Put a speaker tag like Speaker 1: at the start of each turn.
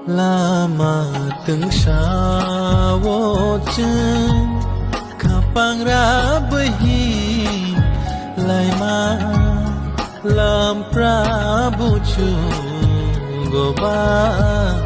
Speaker 1: lama từng sao chân kapang ra behi lai ma lam prabu chu go ba